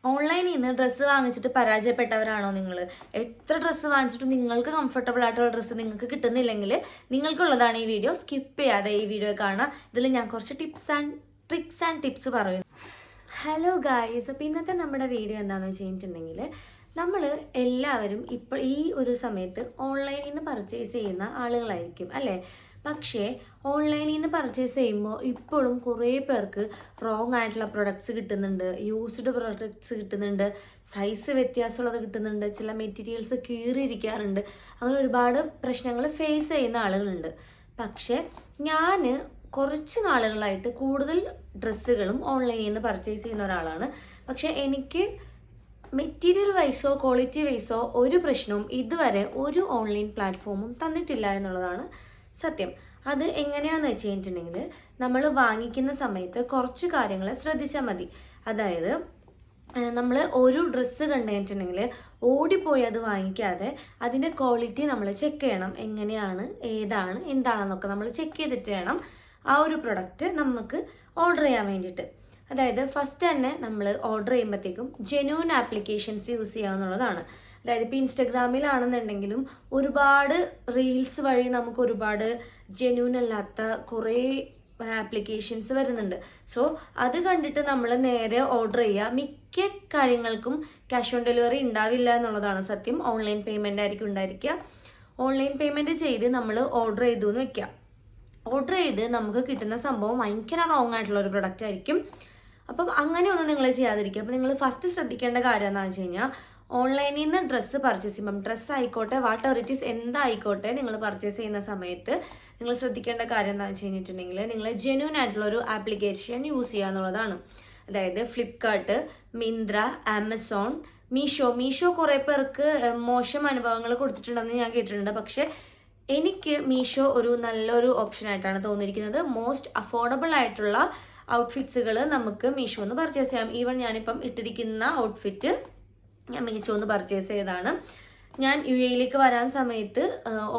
ഓൺലൈനിൽ നിന്ന് ഡ്രസ്സ് വാങ്ങിച്ചിട്ട് പരാജയപ്പെട്ടവരാണോ നിങ്ങൾ? എത്ര ഡ്രസ്സ് വാങ്ങിച്ചിട്ടും നിങ്ങൾക്ക് കംഫർട്ടബിൾ ആയിട്ടുള്ള ഡ്രസ്സ് നിങ്ങൾക്ക് കിട്ടുന്നില്ലെങ്കിൽ നിങ്ങൾക്കുള്ളതാണ് ഈ വീഡിയോ. സ്കിപ്പ് ചെയ്യാതെ ഈ വീഡിയോ കാണുക. ഇതിൽ ഞാൻ കുറച്ച് ട്രിക്സ് ആൻഡ് ടിപ്സ് പറയുന്നു. ഹലോ ഗായ്സ്, അപ്പോൾ ഇന്നത്തെ നമ്മുടെ വീഡിയോ എന്താണെന്ന് വെച്ചിട്ടുണ്ടെങ്കിൽ, നമ്മൾ എല്ലാവരും ഇപ്പോൾ ഈ ഒരു സമയത്ത് ഓൺലൈനിൽ നിന്ന് പർച്ചേസ് ചെയ്യുന്ന ആളുകളായിരിക്കും അല്ലേ? പക്ഷേ ഓൺലൈനിൽ നിന്ന് പർച്ചേസ് ചെയ്യുമ്പോൾ ഇപ്പോഴും കുറേ പേർക്ക് റോങ് ആയിട്ടുള്ള പ്രൊഡക്ട്സ് കിട്ടുന്നുണ്ട്, യൂസ്ഡ് പ്രൊഡക്ട്സ് കിട്ടുന്നുണ്ട്, സൈസ് വ്യത്യാസമുള്ളത് കിട്ടുന്നുണ്ട്, ചില മെറ്റീരിയൽസ് കീറിയിരിക്കാറുണ്ട്. അങ്ങനെ ഒരുപാട് പ്രശ്നങ്ങൾ ഫേസ് ചെയ്യുന്ന ആളുകളുണ്ട്. പക്ഷേ ഞാൻ കുറച്ച് നാളുകളായിട്ട് കൂടുതൽ ഡ്രസ്സുകളും ഓൺലൈനിൽ നിന്ന് പർച്ചേസ് ചെയ്യുന്ന ഒരാളാണ്. പക്ഷേ എനിക്ക് മെറ്റീരിയൽ വൈസോ ക്വാളിറ്റി വൈസോ ഒരു പ്രശ്നവും ഇതുവരെ ഒരു ഓൺലൈൻ പ്ലാറ്റ്ഫോമും തന്നിട്ടില്ല എന്നുള്ളതാണ് സത്യം. അത് എങ്ങനെയാണെന്ന് വെച്ച് കഴിഞ്ഞിട്ടുണ്ടെങ്കിൽ, നമ്മൾ വാങ്ങിക്കുന്ന സമയത്ത് കുറച്ച് കാര്യങ്ങൾ ശ്രദ്ധിച്ചാൽ മതി. അതായത് നമ്മൾ ഒരു ഡ്രസ്സ് കണ്ടിട്ടുണ്ടെങ്കിൽ ഓടിപ്പോയി അത് വാങ്ങിക്കാതെ അതിൻ്റെ ക്വാളിറ്റി നമ്മൾ ചെക്ക് ചെയ്യണം. എങ്ങനെയാണ്, ഏതാണ്, എന്താണെന്നൊക്കെ നമ്മൾ ചെക്ക് ചെയ്തിട്ട് വേണം ആ ഒരു പ്രൊഡക്റ്റ് നമുക്ക് ഓർഡർ ചെയ്യാൻ വേണ്ടിയിട്ട്. അതായത് ഫസ്റ്റ് തന്നെ നമ്മൾ ഓർഡർ ചെയ്യുമ്പോഴത്തേക്കും ജെന്യൂൻ ആപ്ലിക്കേഷൻസ് യൂസ് ചെയ്യാവുന്നതാണ്. അതായത് ഇപ്പോൾ ഇൻസ്റ്റഗ്രാമിലാണെന്നുണ്ടെങ്കിലും ഒരുപാട് റീൽസ് വഴി നമുക്ക് ഒരുപാട് ജെന്യൂൻ അല്ലാത്ത കുറേ ആപ്ലിക്കേഷൻസ് വരുന്നുണ്ട്. സോ അത് കണ്ടിട്ട് നമ്മൾ നേരെ ഓർഡർ ചെയ്യുക. മിക്ക കാര്യങ്ങൾക്കും ക്യാഷ് ഓൺ ഡെലിവറി ഉണ്ടാവില്ല എന്നുള്ളതാണ് സത്യം. ഓൺലൈൻ പേയ്മെൻ്റ് ആയിരിക്കും ഉണ്ടായിരിക്കുക. ഓൺലൈൻ പേയ്മെൻറ്റ് ചെയ്ത് നമ്മൾ ഓർഡർ ചെയ്തു എന്ന് വെക്കുക. ഓർഡർ ചെയ്ത് നമുക്ക് കിട്ടുന്ന സംഭവം ഭയങ്കര റോങ് ആയിട്ടുള്ള ഒരു പ്രൊഡക്റ്റ് ആയിരിക്കും. അപ്പം അങ്ങനെയൊന്നും നിങ്ങൾ ചെയ്യാതിരിക്കുക. അപ്പം നിങ്ങൾ ഫസ്റ്റ് ശ്രദ്ധിക്കേണ്ട കാര്യം എന്താണെന്ന് വെച്ച് കഴിഞ്ഞാൽ, ഓൺലൈനിൽ നിന്ന് ഡ്രസ്സ് പർച്ചേസ് ചെയ്യുമ്പം, ഡ്രസ്സ് ആയിക്കോട്ടെ വാട്ട് എവർ ഇറ്റ് ഈസ് എന്തായിക്കോട്ടെ, നിങ്ങൾ പർച്ചേസ് ചെയ്യുന്ന സമയത്ത് നിങ്ങൾ ശ്രദ്ധിക്കേണ്ട കാര്യം എന്താണെന്ന് വെച്ച് കഴിഞ്ഞിട്ടുണ്ടെങ്കിൽ, നിങ്ങൾ ജെന്യൂൻ ആയിട്ടുള്ള ഒരു ആപ്ലിക്കേഷൻ യൂസ് ചെയ്യുക എന്നുള്ളതാണ്. അതായത് ഫ്ലിപ്കാർട്ട്, മിന്ത്ര, ആമസോൺ, മീഷോ കുറേ പേർക്ക് മോശം അനുഭവങ്ങൾ കൊടുത്തിട്ടുണ്ടെന്ന് ഞാൻ കേട്ടിട്ടുണ്ട്. പക്ഷേ എനിക്ക് മീഷോ ഒരു നല്ലൊരു ഓപ്ഷനായിട്ടാണ് തോന്നിയിരിക്കുന്നത്. മോസ്റ്റ് അഫോർഡബിൾ ആയിട്ടുള്ള ഔട്ട്ഫിറ്റ്സുകൾ നമുക്ക് മീഷോന്ന് പർച്ചേസ് ചെയ്യാം. ഈവൻ ഞാനിപ്പം ഇട്ടിരിക്കുന്ന ഔട്ട്ഫിറ്റ് ഞാൻ മീഷോന്ന് പർച്ചേസ് ചെയ്തതാണ്. ഞാൻ UAE വരാൻ സമയത്ത്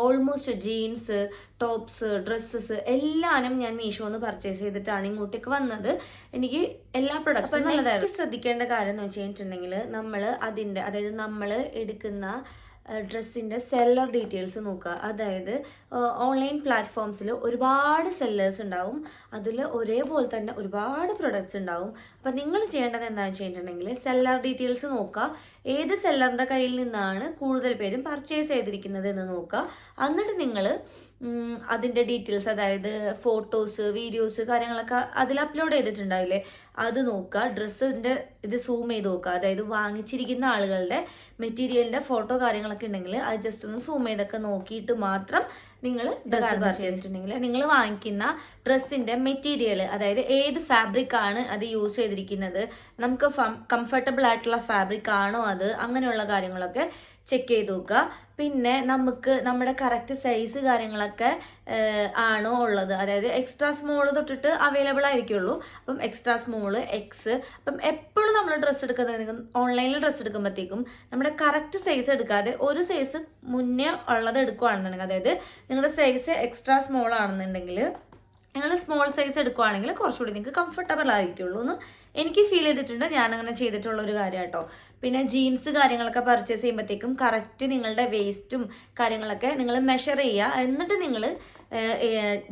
ഓൾമോസ്റ്റ് ജീൻസ്, ടോപ്സ്, ഡ്രസ്സസ് എല്ലാനും ഞാൻ മീഷോന്ന് പർച്ചേസ് ചെയ്തിട്ടാണ് ഇങ്ങോട്ടേക്ക് വന്നത്. എനിക്ക് എല്ലാ പ്രൊഡക്ട്സും നല്ലതായിരുന്നു. ശ്രദ്ധിക്കേണ്ട കാര്യം എന്ന് വെച്ച് കഴിഞ്ഞിട്ടുണ്ടെങ്കിൽ, അതായത് നമ്മൾ എടുക്കുന്ന ഡ്രസ്സിൻ്റെ സെല്ലർ ഡീറ്റെയിൽസ് നോക്കുക. അതായത് ഓൺലൈൻ പ്ലാറ്റ്ഫോംസിൽ ഒരുപാട് സെല്ലേഴ്സ് ഉണ്ടാവും, അതിൽ ഒരേപോലെ തന്നെ ഒരുപാട് പ്രൊഡക്ട്സ് ഉണ്ടാവും. അപ്പം നിങ്ങൾ ചെയ്യേണ്ടത് എന്താണെന്ന് വെച്ച് കഴിഞ്ഞിട്ടുണ്ടെങ്കിൽ, സെല്ലർ ഡീറ്റെയിൽസ് നോക്കുക. ഏത് സെല്ലറിൻ്റെ കയ്യിൽ നിന്നാണ് കൂടുതൽ പേരും പർച്ചേസ് ചെയ്തിരിക്കുന്നത് എന്ന് നോക്കുക. എന്നിട്ട് നിങ്ങൾ അതിൻ്റെ ഡീറ്റെയിൽസ്, അതായത് ഫോട്ടോസ്, വീഡിയോസ്, കാര്യങ്ങളൊക്കെ അതിൽ അപ്ലോഡ് ചെയ്തിട്ടുണ്ടാവില്ലേ, അത് നോക്കുക. ഡ്രസ്സിൻ്റെ ഇത് സൂം ചെയ്ത് നോക്കുക. അതായത് വാങ്ങിച്ചിരിക്കുന്ന ആളുകളുടെ മെറ്റീരിയലിൻ്റെ ഫോട്ടോ കാര്യങ്ങളൊക്കെ ഉണ്ടെങ്കിൽ അത് ജസ്റ്റ് ഒന്ന് സൂം ചെയ്തൊക്കെ നോക്കിയിട്ട് മാത്രം നിങ്ങൾ ഡ്രസ്സ് പർച്ചേസ് ചെയ്തിട്ടുണ്ടെങ്കിൽ, നിങ്ങൾ വാങ്ങിക്കുന്ന ഡ്രസ്സിൻ്റെ മെറ്റീരിയൽ, അതായത് ഏത് ഫാബ്രിക് ആണ് അത് യൂസ് ചെയ്തിരിക്കുന്നത്, നമുക്ക് കംഫർട്ടബിൾ ആയിട്ടുള്ള ഫാബ്രിക് ആണോ അത്, അങ്ങനെയുള്ള കാര്യങ്ങളൊക്കെ ചെക്ക് ചെയ്ത് നോക്കുക. പിന്നെ നമുക്ക് നമ്മുടെ കറക്റ്റ് സൈസ് കാര്യങ്ങളൊക്കെ ആണോ ഉള്ളത്, അതായത് എക്സ്ട്രാ സ്മോൾ തൊട്ടിട്ട് അവൈലബിൾ ആയിരിക്കുള്ളൂ. അപ്പം എക്സ്ട്രാ സ്മോൾ, എക്സ്. അപ്പം എപ്പോഴും നമ്മൾ ഡ്രസ്സ് എടുക്കുന്നത്, ഓൺലൈനിൽ ഡ്രസ്സ് എടുക്കുമ്പോഴത്തേക്കും നമ്മുടെ കറക്റ്റ് സൈസ് എടുക്കാതെ ഒരു സൈസ് മുന്നേ ഉള്ളത് എടുക്കുകയാണെന്നുണ്ടെങ്കിൽ, അതായത് നിങ്ങളുടെ സൈസ് എക്സ്ട്രാ സ്മോൾ ആണെന്നുണ്ടെങ്കിൽ നിങ്ങൾ സ്മോൾ സൈസ് എടുക്കുകയാണെങ്കിൽ കുറച്ചുകൂടി നിങ്ങൾക്ക് കംഫർട്ടബിൾ ആയിരിക്കുള്ളൂ എന്ന് എനിക്ക് ഫീൽ ചെയ്തിട്ടുണ്ട്. ഞാനങ്ങനെ ചെയ്തിട്ടുള്ള ഒരു കാര്യം കേട്ടോ. പിന്നെ ജീൻസ് കാര്യങ്ങളൊക്കെ പർച്ചേസ് ചെയ്യുമ്പോഴത്തേക്കും കറക്റ്റ് നിങ്ങളുടെ വേസ്റ്റും കാര്യങ്ങളൊക്കെ നിങ്ങൾ മെഷർ ചെയ്യുക. എന്നിട്ട് നിങ്ങൾ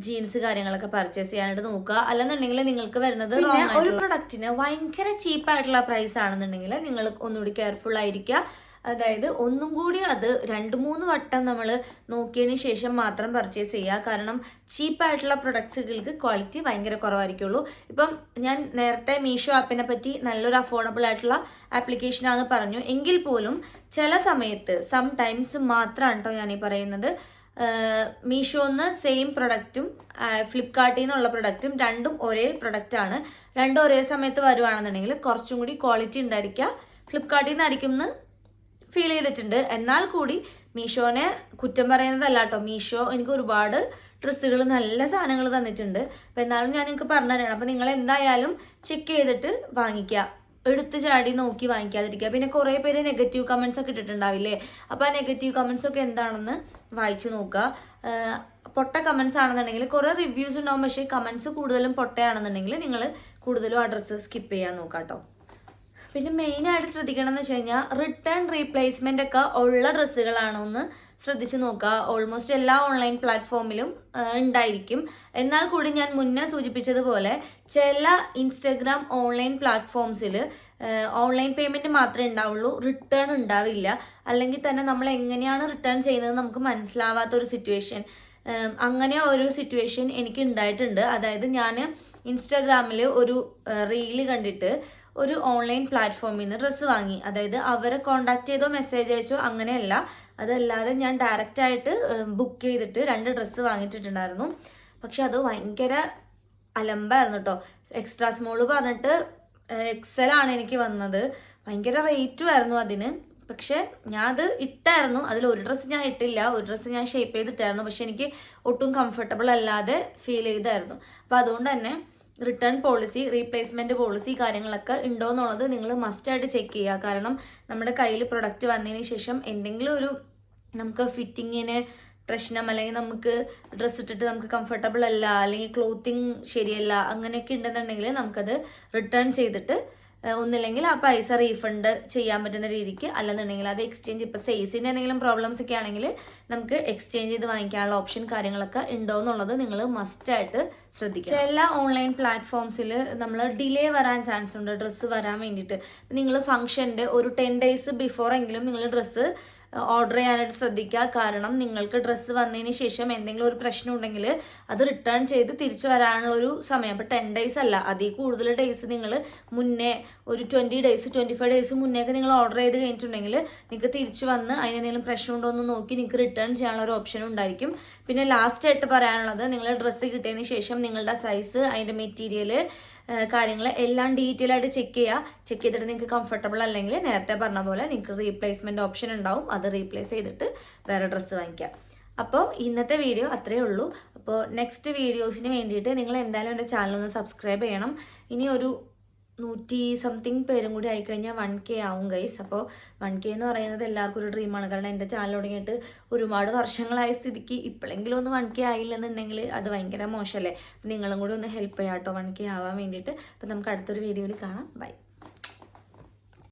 ജീൻസ് കാര്യങ്ങളൊക്കെ പർച്ചേസ് ചെയ്യാനായിട്ട് നോക്കുക. അല്ലെന്നുണ്ടെങ്കിൽ നിങ്ങൾക്ക് വരുന്നത് ഒരു പ്രൊഡക്റ്റിന് ഭയങ്കര ചീപ്പായിട്ടുള്ള പ്രൈസ് ആണെന്നുണ്ടെങ്കിൽ നിങ്ങൾ ഒന്നുകൂടി കെയർഫുൾ ആയിരിക്കുക. അതായത് ഒന്നും കൂടി അത് 2-3 വട്ടം നമ്മൾ നോക്കിയതിന് ശേഷം മാത്രം പർച്ചേസ് ചെയ്യുക. കാരണം ചീപ്പായിട്ടുള്ള പ്രൊഡക്ട്സുകൾക്ക് ക്വാളിറ്റി ഭയങ്കര കുറവായിരിക്കുള്ളൂ. ഇപ്പം ഞാൻ നേരത്തെ മീഷോ ആപ്പിനെ പറ്റി നല്ലൊരു അഫോർഡബിൾ ആയിട്ടുള്ള ആപ്ലിക്കേഷനാണെന്ന് പറഞ്ഞു. എങ്കിൽ പോലും ചില സമയത്ത് സംടൈംസ് മാത്രമാണ് കേട്ടോ ഞാനീ പറയുന്നത്. മീഷോന്ന് സെയിം പ്രൊഡക്റ്റും ഫ്ലിപ്കാർട്ടിൽ നിന്നുള്ള പ്രൊഡക്റ്റും രണ്ടും ഒരേ പ്രൊഡക്റ്റാണ്. രണ്ടും ഒരേ സമയത്ത് വരുവാണെന്നുണ്ടെങ്കിൽ കുറച്ചും കൂടി ക്വാളിറ്റി ഉണ്ടായിരിക്കുക ഫ്ലിപ്കാർട്ടിൽ നിന്നായിരിക്കും എന്ന് ഫീൽ ചെയ്തിട്ടുണ്ട്. എന്നാൽ കൂടി മീഷോനെ കുറ്റം പറയുന്നതല്ല കേട്ടോ. മീഷോ എനിക്ക് ഒരുപാട് ഡ്രസ്സുകൾ, നല്ല സാധനങ്ങൾ തന്നിട്ടുണ്ട്. അപ്പം എന്നാലും ഞാൻ നിങ്ങൾക്ക് പറഞ്ഞു തരാണ്. അപ്പം നിങ്ങൾ എന്തായാലും ചെക്ക് ചെയ്തിട്ട് വാങ്ങിക്കുക. എടുത്ത് ചാടി നോക്കി വാങ്ങിക്കാതിരിക്കുക. പിന്നെ കുറേ പേര് നെഗറ്റീവ് കമൻസ് ഒക്കെ ഇട്ടിട്ടുണ്ടാവില്ലേ, അപ്പോൾ ആ നെഗറ്റീവ് കമൻസ് ഒക്കെ എന്താണെന്ന് വായിച്ചു നോക്കുക. പൊട്ട കമൻസ് ആണെന്നുണ്ടെങ്കിൽ കുറേ റിവ്യൂസ് ഉണ്ടാവും, പക്ഷേ കമൻസ് കൂടുതലും പൊട്ടയാണെന്നുണ്ടെങ്കിൽ നിങ്ങൾ കൂടുതലും ആ ഡ്രസ്സ് സ്കിപ്പ് ചെയ്യാൻ നോക്കാം കേട്ടോ. പിന്നെ മെയിനായിട്ട് ശ്രദ്ധിക്കണം എന്ന് വെച്ച് കഴിഞ്ഞാൽ റിട്ടേൺ റീപ്ലേസ്മെൻ്റ് ഒക്കെ ഉള്ള ഡ്രസ്സുകളാണോ എന്ന് ശ്രദ്ധിച്ചു നോക്കുക. ഓൾമോസ്റ്റ് എല്ലാ ഓൺലൈൻ പ്ലാറ്റ്ഫോമിലും ഉണ്ടായിരിക്കും. എന്നാൽ കൂടി ഞാൻ മുന്നേ സൂചിപ്പിച്ചതുപോലെ ചില ഇൻസ്റ്റഗ്രാം ഓൺലൈൻ പ്ലാറ്റ്ഫോംസിൽ ഓൺലൈൻ പേയ്മെൻറ്റ് മാത്രമേ ഉണ്ടാവുള്ളൂ, റിട്ടേൺ ഉണ്ടാവില്ല. അല്ലെങ്കിൽ തന്നെ നമ്മൾ എങ്ങനെയാണ് റിട്ടേൺ ചെയ്യുന്നത് നമുക്ക് മനസ്സിലാവാത്തൊരു സിറ്റുവേഷൻ, അങ്ങനെ ഒരു സിറ്റുവേഷൻ എനിക്ക് ഉണ്ടായിട്ടുണ്ട്. അതായത് ഞാൻ ഇൻസ്റ്റാഗ്രാമിൽ ഒരു റീല് കണ്ടിട്ട് ഒരു ഓൺലൈൻ പ്ലാറ്റ്ഫോമിൽ നിന്ന് ഡ്രസ്സ് വാങ്ങി. അതായത് അവരെ കോണ്ടാക്ട് ചെയ്തോ മെസ്സേജ് അയച്ചോ അങ്ങനെയല്ല, അതല്ലാതെ ഞാൻ ഡയറക്റ്റായിട്ട് ബുക്ക് ചെയ്തിട്ട് 2 ഡ്രസ്സ് വാങ്ങിച്ചിട്ടുണ്ടായിരുന്നു. പക്ഷെ അത് ഭയങ്കര അലമ്പായിരുന്നു കേട്ടോ. എക്സ്ട്രാ സ്മോൾ പറഞ്ഞിട്ട് XL ആണ് എനിക്ക് വന്നത്. ഭയങ്കര റേറ്റും ആയിരുന്നു അതിന്. പക്ഷെ ഞാൻ അത് ഇട്ടായിരുന്നു. അതിലൊരു ഡ്രസ്സ് ഞാൻ ഇട്ടില്ല, ഒരു ഡ്രസ്സ് ഞാൻ ഷേപ്പ് ചെയ്തിട്ടായിരുന്നു. പക്ഷെ എനിക്ക് ഒട്ടും കംഫർട്ടബിൾ അല്ലാതെ ഫീൽ ചെയ്തായിരുന്നു. അപ്പോൾ അതുകൊണ്ട് തന്നെ റിട്ടേൺ പോളിസി, റീപ്ലേസ്മെൻറ്റ് പോളിസി കാര്യങ്ങളൊക്കെ ഉണ്ടോ എന്നുള്ളത് നിങ്ങൾ മസ്റ്റായിട്ട് ചെക്ക് ചെയ്യുക. കാരണം നമ്മുടെ കയ്യിൽ പ്രൊഡക്റ്റ് വന്നതിന് ശേഷം എന്തെങ്കിലും ഒരു നമുക്ക് ഫിറ്റിങ്ങിന് പ്രശ്നം, അല്ലെങ്കിൽ നമുക്ക് ഡ്രസ്സ് ഇട്ടിട്ട് നമുക്ക് കംഫർട്ടബിൾ അല്ല, അല്ലെങ്കിൽ ക്ലോത്തിങ് ശരിയല്ല, അങ്ങനെയൊക്കെ ഉണ്ടെന്നുണ്ടെങ്കിൽ നമുക്കത് റിട്ടേൺ ചെയ്തിട്ട് ഒന്നില്ലെങ്കിൽ ആ പൈസ റീഫണ്ട് ചെയ്യാൻ പറ്റുന്ന രീതിക്ക്, അല്ലെന്നുണ്ടെങ്കിൽ അത് എക്സ്ചേഞ്ച്, ഇപ്പോൾ സൈസിൻ്റെ എന്തെങ്കിലും പ്രോബ്ലംസ് ഒക്കെ ആണെങ്കിൽ നമുക്ക് എക്സ്ചേഞ്ച് ചെയ്ത് വാങ്ങിക്കാനുള്ള ഓപ്ഷൻ കാര്യങ്ങളൊക്കെ ഉണ്ടോ എന്നുള്ളത് നിങ്ങൾ മസ്റ്റായിട്ട് ശ്രദ്ധിക്കുക. ചില ഓൺലൈൻ പ്ലാറ്റ്ഫോംസിൽ നമ്മൾ ഡിലേ വരാൻ ചാൻസ് ഉണ്ട് ഡ്രസ്സ് വരാൻ വേണ്ടിയിട്ട്. നിങ്ങൾ ഫംഗ്ഷൻ്റെ ഒരു 10 days ബിഫോർ എങ്കിലും നിങ്ങൾ ഡ്രസ്സ് ഓർഡർ ചെയ്യാനായിട്ട് ശ്രദ്ധിക്കുക. കാരണം നിങ്ങൾക്ക് ഡ്രസ്സ് വന്നതിന് ശേഷം എന്തെങ്കിലും ഒരു പ്രശ്നം ഉണ്ടെങ്കിൽ അത് റിട്ടേൺ ചെയ്ത് തിരിച്ചു വരാനുള്ളൊരു സമയം, അപ്പോൾ 10 days അല്ല, അതിൽ കൂടുതൽ ഡേയ്സ് നിങ്ങൾ മുന്നേ ഒരു 20 days 25 days മുന്നേക്ക് നിങ്ങൾ ഓർഡർ ചെയ്ത് കഴിഞ്ഞിട്ടുണ്ടെങ്കിൽ നിങ്ങൾക്ക് തിരിച്ചു വന്ന് അതിനെന്തെങ്കിലും പ്രശ്നം ഉണ്ടോ എന്ന് നോക്കി നിങ്ങൾക്ക് റിട്ടേൺ ചെയ്യാനുള്ള ഒരു ഓപ്ഷൻ ഉണ്ടായിരിക്കും. പിന്നെ ലാസ്റ്റായിട്ട് പറയാനുള്ളത്, നിങ്ങൾ ഡ്രസ്സ് കിട്ടിയതിന് ശേഷം നിങ്ങളുടെ സൈസ്, അതിൻ്റെ മെറ്റീരിയൽ കാര്യങ്ങൾ എല്ലാം ഡീറ്റെയിൽ ആയിട്ട് ചെക്ക് ചെയ്തിട്ട് നിങ്ങൾക്ക് കംഫർട്ടബിൾ അല്ലെങ്കിൽ നേരത്തെ പറഞ്ഞ പോലെ നിങ്ങൾക്ക് റീപ്ലേസ്മെൻറ്റ് ഓപ്ഷൻ ഉണ്ടാവും, അത് റീപ്ലേസ് ചെയ്തിട്ട് വേറെ ഡ്രസ്സ് വാങ്ങിക്കാം. അപ്പോൾ ഇന്നത്തെ വീഡിയോ അത്രയേ ഉള്ളൂ. അപ്പോൾ നെക്സ്റ്റ് വീഡിയോസിന് വേണ്ടിയിട്ട് നിങ്ങൾ എന്തായാലും എൻ്റെ ചാനലൊന്ന് സബ്സ്ക്രൈബ് ചെയ്യണം. ഇനി ഒരു 100-something പേരും കൂടി ആയിക്കഴിഞ്ഞാൽ 1K ആവും ഗൈസ്. അപ്പോൾ 1K എന്ന് പറയുന്നത് എല്ലാവർക്കും ഒരു ഡ്രീമാണ്. കാരണം എൻ്റെ ചാനൽ തുടങ്ങിയിട്ട് ഒരുപാട് വർഷങ്ങളായ സ്ഥിതിക്ക് ഇപ്പോഴെങ്കിലും ഒന്ന് 1K ആയില്ലെന്നുണ്ടെങ്കിൽ അത് ഭയങ്കര മോശമല്ലേ. നിങ്ങളും കൂടി ഒന്ന് ഹെൽപ്പ് ചെയ്യാം കേട്ടോ 1K ആവാൻ വേണ്ടിയിട്ട്. അപ്പോൾ നമുക്ക് അടുത്തൊരു വീഡിയോയിൽ കാണാം. ബൈ.